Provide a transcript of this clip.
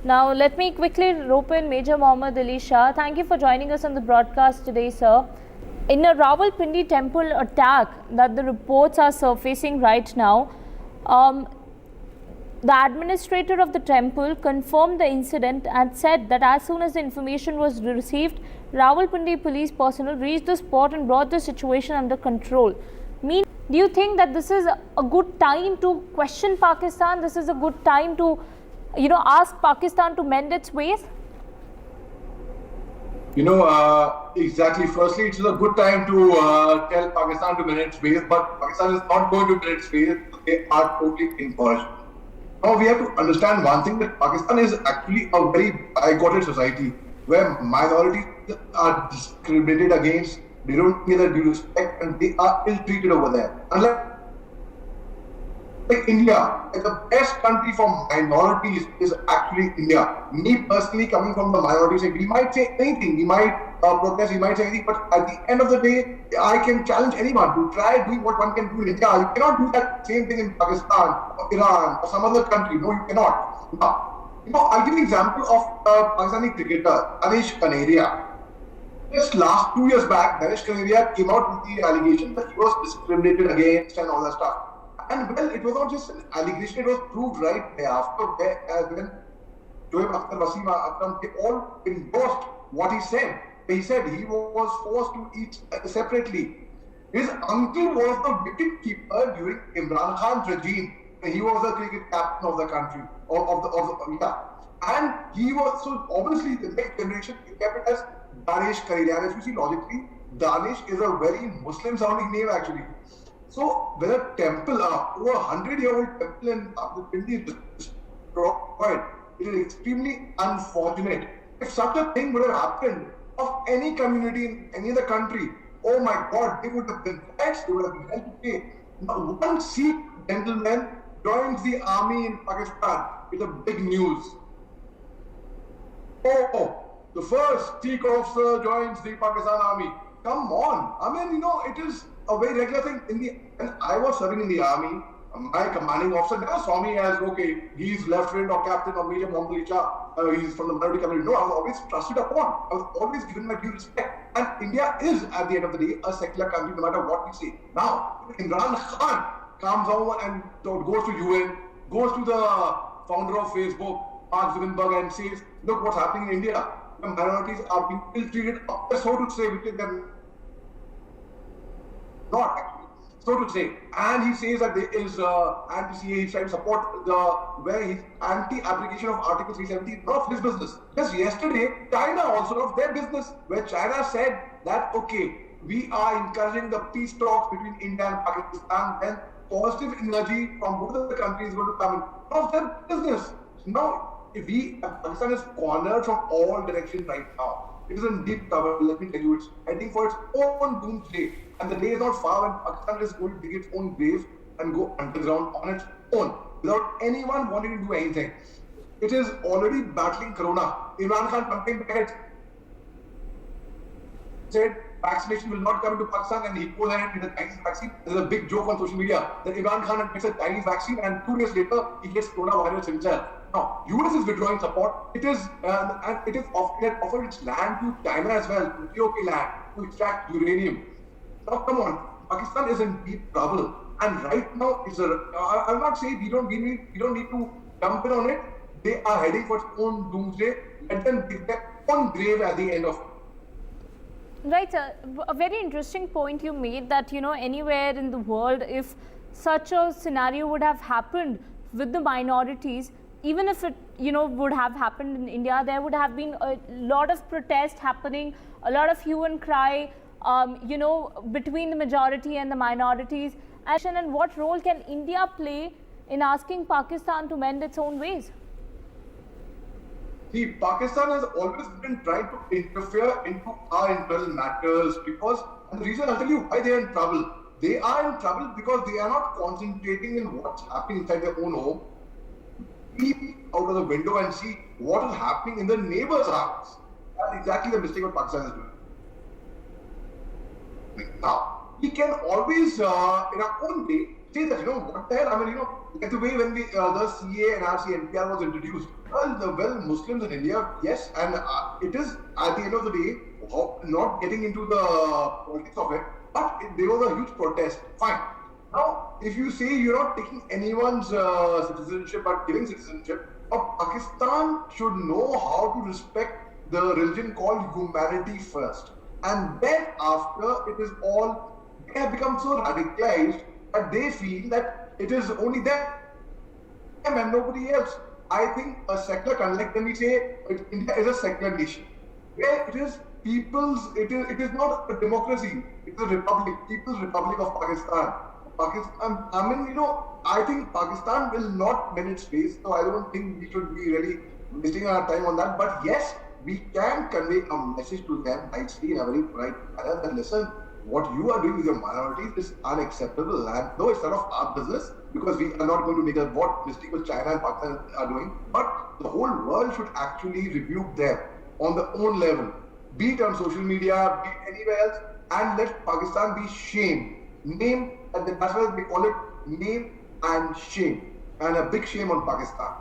Now, let me quickly rope in Major Mohammad Ali Shah. Thank you for joining us on the broadcast today, sir. In a Rawalpindi temple attack that the reports are surfacing right now, um, the administrator of the temple confirmed the incident and said that as soon as the information was received, Rawalpindi police personnel reached the spot and brought the situation under control. Do you think that this is a good time to question Pakistan? This is a good time to, ask Pakistan to mend its ways? Exactly. Firstly, it's a good time to tell Pakistan to mend its ways, but Pakistan is not going to mend its ways. They are totally incorrect. Now we have to understand one thing, that Pakistan is actually a very bigoted society where minorities are discriminated against, they don't get their due respect, and they are ill-treated over there. Unlike India, the best country for minorities is actually India. Me personally, coming from the minority side, we might say anything, we might protest, we might say anything, but at the end of the day, I can challenge anyone to try doing what one can do in India. You cannot do that same thing in Pakistan or Iran or some other country. No, you cannot. I'll give you an example of Pakistani cricketer Danish Kaneria. Just last 2 years back, Danish Kaneria came out with the allegation that he was discriminated against and all that stuff. And well, it was not just an allegation, it was proved right thereafter, when Shoaib Akhtar, Wasim Akram, they all endorsed what he said. He said he was forced to eat separately. His uncle was the wicket keeper during Imran Khan's regime. He was the cricket captain of the country, and he was, so obviously the next generation kept it as Danish Kaneria. And if you see logically, Danish is a very Muslim sounding name actually. So when a temple, over 100-year-old temple in Rawalpindi is destroyed, it is extremely unfortunate. If such a thing would have happened of any community in any other country, oh my God, they would have been vexed, they would have been held to pay. Now one Sikh gentleman joins the army in Pakistan with a big news. Oh, the first Sikh officer joins the Pakistan army. Come on. I mean, it is a very regular thing. When I was serving in the army, my commanding officer never saw me as, okay, he's lieutenant or captain or Major Mohammad Ali Shah, he's from the minority community. No, I was always trusted upon. I was always given my due respect. And India is, at the end of the day, a secular country, no matter what we say. Now, Imran Khan comes over and goes to UN, goes to the founder of Facebook, Mark Zuckerberg, and says, look what's happening in India. The minorities are being ill-treated, so to say, which they're not actually, so to say. And he says that there is anti-CA, he's trying to support where he's anti-application of Article 370, not of his business. Just yesterday, China also not their business, where China said that, okay, we are encouraging the peace talks between India and Pakistan, then positive energy from both the countries is going to come in. Not of their business. Now, Pakistan is cornered from all directions right now. It is in deep trouble, let me tell you. It's heading for its own doomsday. And the day is not far when Pakistan is going to dig its own grave and go underground on its own without anyone wanting to do anything. It is already battling Corona. Imran Khan campaign said vaccination will not come into Pakistan, and he goes ahead with the Chinese vaccine. There's a big joke on social media that Imran Khan gets a Chinese vaccine and 2 days later he gets coronavirus himself. Now, US is withdrawing support. It is offered its land to China as well, to POK land, to extract uranium. Now, come on, Pakistan is in deep trouble, and right now I'm not saying we don't need to jump in on it. They are heading for its own doomsday. Let them dig their own grave at the end of it. Right, a very interesting point you made that, anywhere in the world, if such a scenario would have happened with the minorities, even if it, would have happened in India, there would have been a lot of protest happening, a lot of hue and cry, between the majority and the minorities. And what role can India play in asking Pakistan to mend its own ways? See, Pakistan has always been trying to interfere into our internal matters and the reason I'll tell you why they are in trouble. They are in trouble because they are not concentrating in what's happening inside their own home. Peep out of the window and see what is happening in the neighbor's house. That's exactly the mistake what Pakistan is doing. Now, we can always, in our own way, say that, what the hell, like the way when the CA, NRC, NPR was introduced. Well, Muslims in India, yes, and it is at the end of the day not getting into the politics of it, but there was a huge protest. Fine. Now, if you say you're not taking anyone's citizenship but giving citizenship, Pakistan should know how to respect the religion called humanity first, and then after it is all, they have become so radicalized that they feel that it is only them and nobody else. I think a secular country, like when we say India is a secular nation, where it is it is not a democracy, it is a republic, People's Republic of Pakistan. Pakistan, I mean, I think Pakistan will not win its face, so I don't think we should be really wasting our time on that. But yes, we can convey a message to them nicely in a very polite manner that listen, what you are doing with your minorities is unacceptable, and though it's none of our business, because we are not going to make a what mistake with China and Pakistan are doing, but the whole world should actually rebuke them on their own level, be it on social media, be it anywhere else, and let Pakistan be shamed. Name, and that's why we call it name and shame, and a big shame on Pakistan.